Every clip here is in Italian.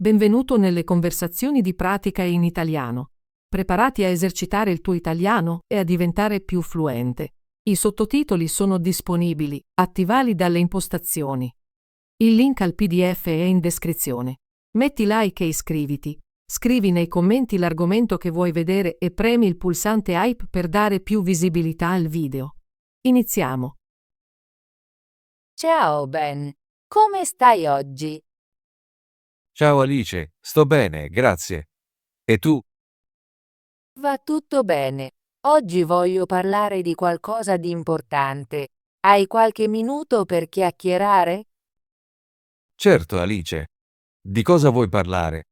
Benvenuto nelle conversazioni di pratica in italiano. Preparati a esercitare il tuo italiano e a diventare più fluente. I sottotitoli sono disponibili, attivali dalle impostazioni. Il link al PDF è in descrizione. Metti like e iscriviti. Scrivi nei commenti l'argomento che vuoi vedere e premi il pulsante hype per dare più visibilità al video. Iniziamo. Ciao Ben, come stai oggi? Ciao Alice, sto bene, grazie. E tu? Va tutto bene. Oggi voglio parlare di qualcosa di importante. Hai qualche minuto per chiacchierare? Certo, Alice. Di cosa vuoi parlare?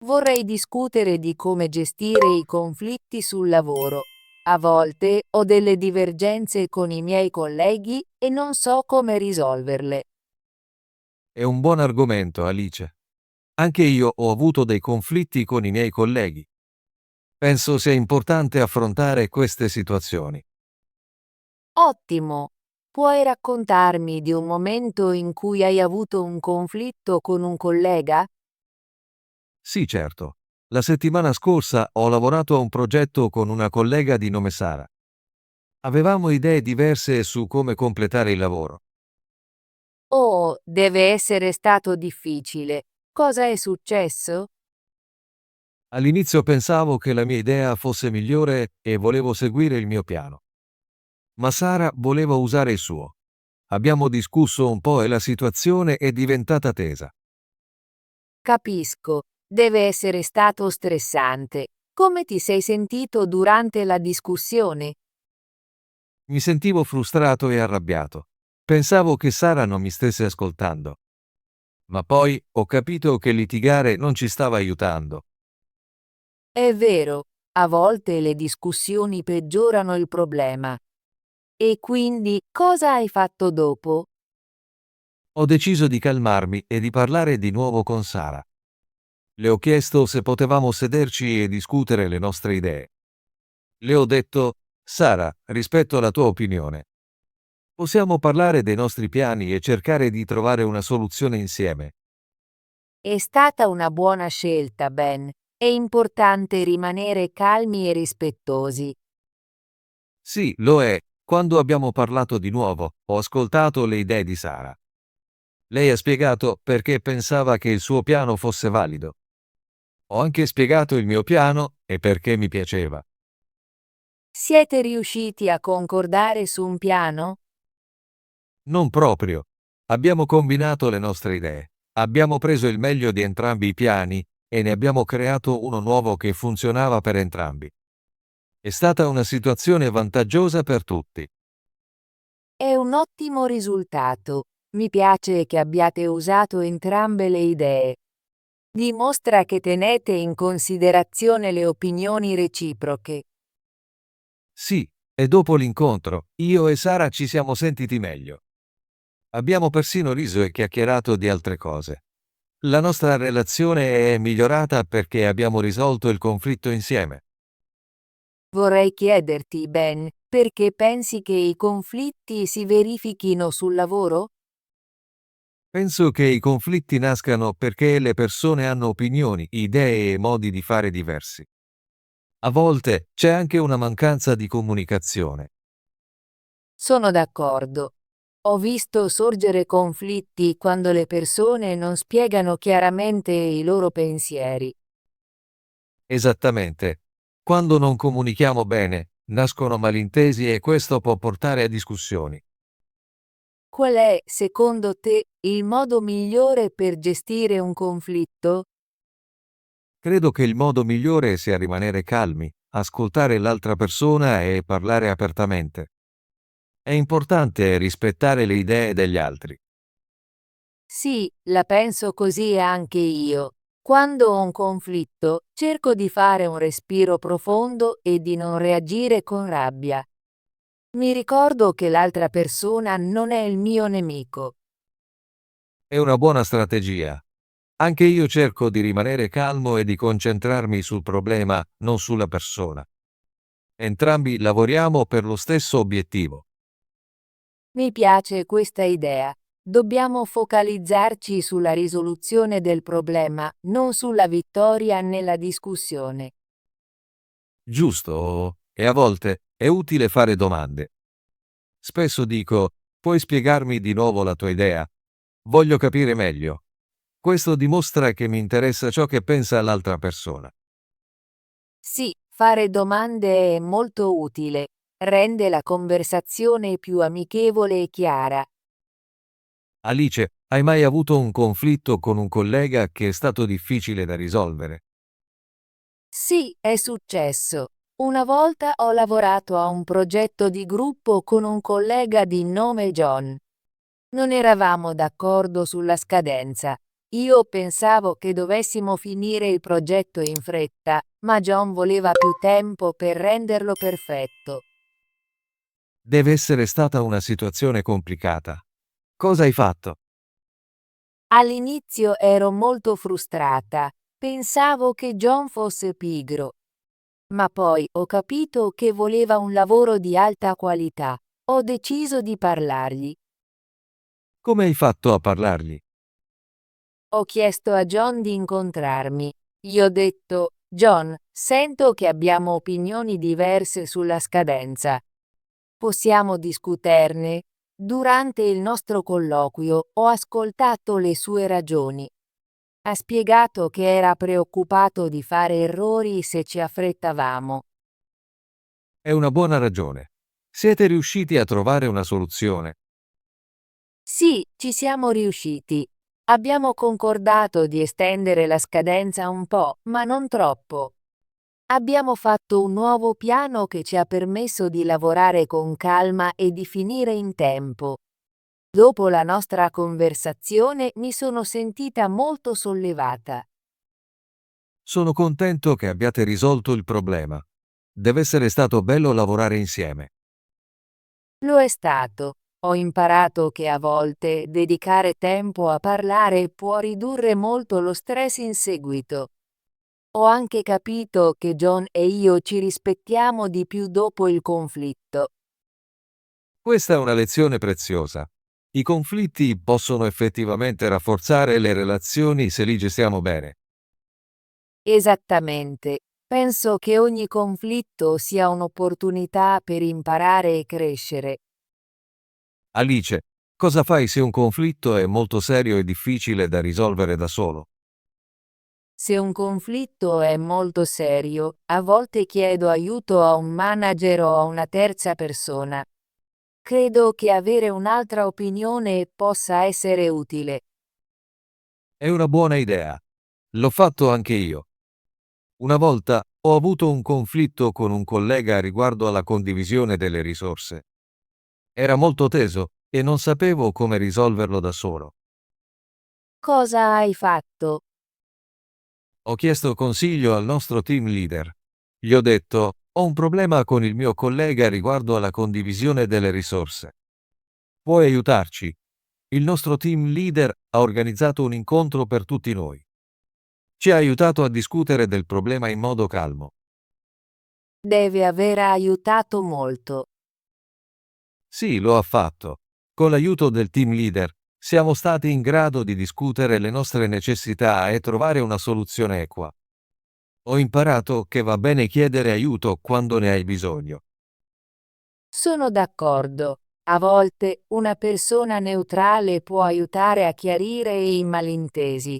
Vorrei discutere di come gestire i conflitti sul lavoro. A volte ho delle divergenze con i miei colleghi e non so come risolverle. È un buon argomento, Alice. Anche io ho avuto dei conflitti con i miei colleghi. Penso sia importante affrontare queste situazioni. Ottimo! Puoi raccontarmi di un momento in cui hai avuto un conflitto con un collega? Sì, certo. La settimana scorsa ho lavorato a un progetto con una collega di nome Sara. Avevamo idee diverse su come completare il lavoro. Oh, deve essere stato difficile. Cosa è successo? All'inizio pensavo che la mia idea fosse migliore e volevo seguire il mio piano. Ma Sara voleva usare il suo. Abbiamo discusso un po' e la situazione è diventata tesa. Capisco, deve essere stato stressante. Come ti sei sentito durante la discussione? Mi sentivo frustrato e arrabbiato. Pensavo che Sara non mi stesse ascoltando. Ma poi ho capito che litigare non ci stava aiutando. È vero, a volte le discussioni peggiorano il problema. E quindi, cosa hai fatto dopo? Ho deciso di calmarmi e di parlare di nuovo con Sara. Le ho chiesto se potevamo sederci e discutere le nostre idee. Le ho detto: Sara, rispetto la tua opinione. Possiamo parlare dei nostri piani e cercare di trovare una soluzione insieme. È stata una buona scelta, Ben. È importante rimanere calmi e rispettosi. Sì, lo è. Quando abbiamo parlato di nuovo, ho ascoltato le idee di Sara. Lei ha spiegato perché pensava che il suo piano fosse valido. Ho anche spiegato il mio piano e perché mi piaceva. Siete riusciti a concordare su un piano? Non proprio. Abbiamo combinato le nostre idee. Abbiamo preso il meglio di entrambi i piani e ne abbiamo creato uno nuovo che funzionava per entrambi. È stata una situazione vantaggiosa per tutti. È un ottimo risultato. Mi piace che abbiate usato entrambe le idee. Dimostra che tenete in considerazione le opinioni reciproche. Sì, e dopo l'incontro, io e Sara ci siamo sentiti meglio. Abbiamo persino riso e chiacchierato di altre cose. La nostra relazione è migliorata perché abbiamo risolto il conflitto insieme. Vorrei chiederti, Ben, perché pensi che i conflitti si verifichino sul lavoro? Penso che i conflitti nascano perché le persone hanno opinioni, idee e modi di fare diversi. A volte c'è anche una mancanza di comunicazione. Sono d'accordo. Ho visto sorgere conflitti quando le persone non spiegano chiaramente i loro pensieri. Esattamente. Quando non comunichiamo bene, nascono malintesi e questo può portare a discussioni. Qual è, secondo te, il modo migliore per gestire un conflitto? Credo che il modo migliore sia rimanere calmi, ascoltare l'altra persona e parlare apertamente. È importante rispettare le idee degli altri. Sì, la penso così anche io. Quando ho un conflitto, cerco di fare un respiro profondo e di non reagire con rabbia. Mi ricordo che l'altra persona non è il mio nemico. È una buona strategia. Anche io cerco di rimanere calmo e di concentrarmi sul problema, non sulla persona. Entrambi lavoriamo per lo stesso obiettivo. Mi piace questa idea. Dobbiamo focalizzarci sulla risoluzione del problema, non sulla vittoria nella discussione. Giusto, e a volte è utile fare domande. Spesso dico, puoi spiegarmi di nuovo la tua idea? Voglio capire meglio. Questo dimostra che mi interessa ciò che pensa l'altra persona. Sì, fare domande è molto utile. Rende la conversazione più amichevole e chiara. Alice, hai mai avuto un conflitto con un collega che è stato difficile da risolvere? Sì, è successo. Una volta ho lavorato a un progetto di gruppo con un collega di nome John. Non eravamo d'accordo sulla scadenza. Io pensavo che dovessimo finire il progetto in fretta, ma John voleva più tempo per renderlo perfetto. Deve essere stata una situazione complicata. Cosa hai fatto? All'inizio ero molto frustrata. Pensavo che John fosse pigro. Ma poi ho capito che voleva un lavoro di alta qualità. Ho deciso di parlargli. Come hai fatto a parlargli? Ho chiesto a John di incontrarmi. Gli ho detto, John, sento che abbiamo opinioni diverse sulla scadenza. Possiamo discuterne? Durante il nostro colloquio ho ascoltato le sue ragioni. Ha spiegato che era preoccupato di fare errori se ci affrettavamo. È una buona ragione. Siete riusciti a trovare una soluzione. Sì, ci siamo riusciti. Abbiamo concordato di estendere la scadenza un po', ma non troppo. Abbiamo fatto un nuovo piano che ci ha permesso di lavorare con calma e di finire in tempo. Dopo la nostra conversazione mi sono sentita molto sollevata. Sono contento che abbiate risolto il problema. Deve essere stato bello lavorare insieme. Lo è stato. Ho imparato che a volte dedicare tempo a parlare può ridurre molto lo stress in seguito. Ho anche capito che John e io ci rispettiamo di più dopo il conflitto. Questa è una lezione preziosa. I conflitti possono effettivamente rafforzare le relazioni se li gestiamo bene. Esattamente. Penso che ogni conflitto sia un'opportunità per imparare e crescere. Alice, cosa fai se un conflitto è molto serio e difficile da risolvere da solo? Se un conflitto è molto serio, a volte chiedo aiuto a un manager o a una terza persona. Credo che avere un'altra opinione possa essere utile. È una buona idea. L'ho fatto anche io. Una volta ho avuto un conflitto con un collega riguardo alla condivisione delle risorse. Era molto teso e non sapevo come risolverlo da solo. Cosa hai fatto? Ho chiesto consiglio al nostro team leader. Gli ho detto, ho un problema con il mio collega riguardo alla condivisione delle risorse. Puoi aiutarci? Il nostro team leader ha organizzato un incontro per tutti noi. Ci ha aiutato a discutere del problema in modo calmo. Deve aver aiutato molto. Sì, lo ha fatto. Con l'aiuto del team leader, siamo stati in grado di discutere le nostre necessità e trovare una soluzione equa. Ho imparato che va bene chiedere aiuto quando ne hai bisogno. Sono d'accordo. A volte una persona neutrale può aiutare a chiarire i malintesi.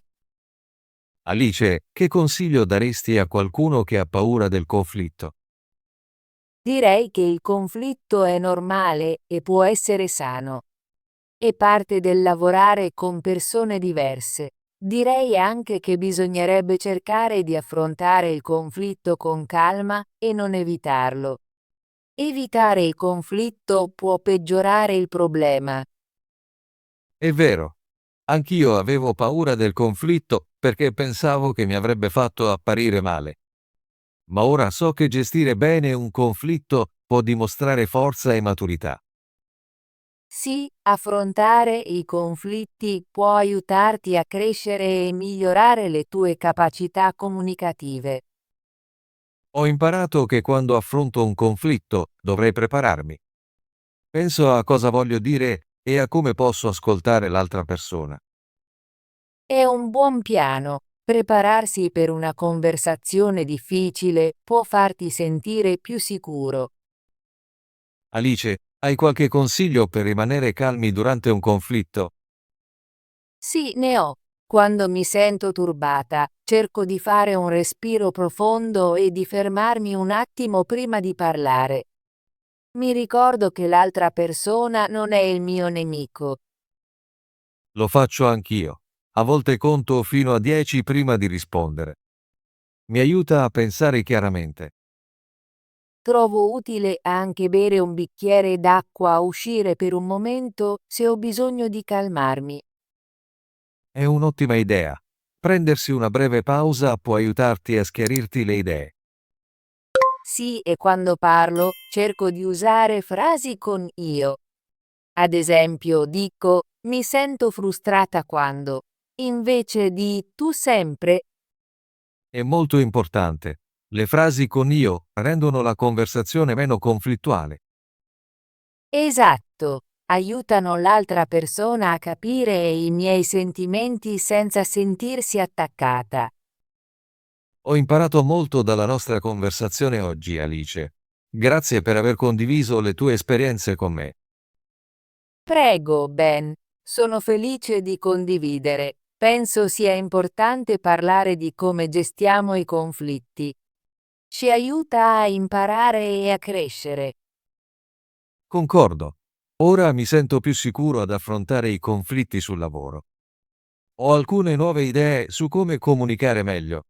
Alice, che consiglio daresti a qualcuno che ha paura del conflitto? Direi che il conflitto è normale e può essere sano. È parte del lavorare con persone diverse. Direi anche che bisognerebbe cercare di affrontare il conflitto con calma e non evitarlo. Evitare il conflitto può peggiorare il problema. È vero. Anch'io avevo paura del conflitto perché pensavo che mi avrebbe fatto apparire male. Ma ora so che gestire bene un conflitto può dimostrare forza e maturità. Sì, affrontare i conflitti può aiutarti a crescere e migliorare le tue capacità comunicative. Ho imparato che quando affronto un conflitto dovrei prepararmi. Penso a cosa voglio dire e a come posso ascoltare l'altra persona. È un buon piano. Prepararsi per una conversazione difficile può farti sentire più sicuro. Alice, hai qualche consiglio per rimanere calmi durante un conflitto? Sì, ne ho. Quando mi sento turbata, cerco di fare un respiro profondo e di fermarmi un attimo prima di parlare. Mi ricordo che l'altra persona non è il mio nemico. Lo faccio anch'io. A volte conto fino a 10 prima di rispondere. Mi aiuta a pensare chiaramente. Trovo utile anche bere un bicchiere d'acqua o uscire per un momento se ho bisogno di calmarmi. È un'ottima idea. Prendersi una breve pausa può aiutarti a schiarirti le idee. Sì, e quando parlo, cerco di usare frasi con io. Ad esempio, dico mi sento frustrata quando, invece di tu sempre. È molto importante. Le frasi con io rendono la conversazione meno conflittuale. Esatto, aiutano l'altra persona a capire i miei sentimenti senza sentirsi attaccata. Ho imparato molto dalla nostra conversazione oggi, Alice. Grazie per aver condiviso le tue esperienze con me. Prego, Ben. Sono felice di condividere. Penso sia importante parlare di come gestiamo i conflitti. Ci aiuta a imparare e a crescere. Concordo. Ora mi sento più sicuro ad affrontare i conflitti sul lavoro. Ho alcune nuove idee su come comunicare meglio.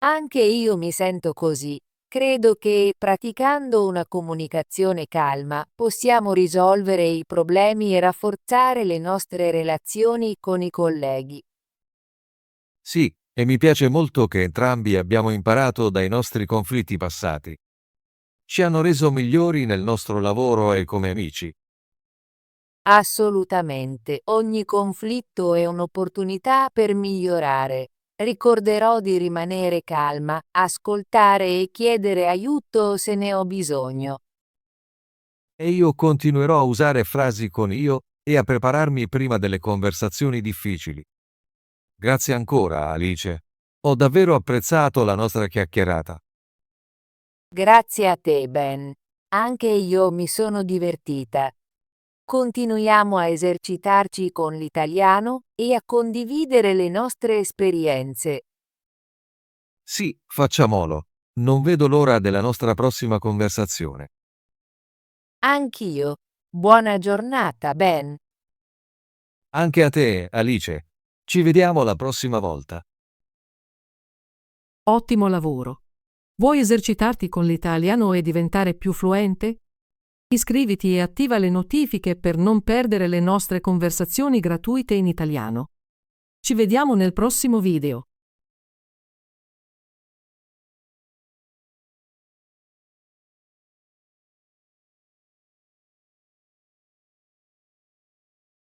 Anche io mi sento così. Credo che praticando una comunicazione calma possiamo risolvere i problemi e rafforzare le nostre relazioni con i colleghi. Sì, e mi piace molto che entrambi abbiamo imparato dai nostri conflitti passati. Ci hanno reso migliori nel nostro lavoro e come amici. Assolutamente, ogni conflitto è un'opportunità per migliorare. Ricorderò di rimanere calma, ascoltare e chiedere aiuto se ne ho bisogno. E io continuerò a usare frasi con io e a prepararmi prima delle conversazioni difficili. Grazie ancora, Alice. Ho davvero apprezzato la nostra chiacchierata. Grazie a te, Ben. Anche io mi sono divertita. Continuiamo a esercitarci con l'italiano e a condividere le nostre esperienze. Sì, facciamolo. Non vedo l'ora della nostra prossima conversazione. Anch'io. Buona giornata, Ben. Anche a te, Alice. Ci vediamo la prossima volta. Ottimo lavoro! Vuoi esercitarti con l'italiano e diventare più fluente? Iscriviti e attiva le notifiche per non perdere le nostre conversazioni gratuite in italiano. Ci vediamo nel prossimo video.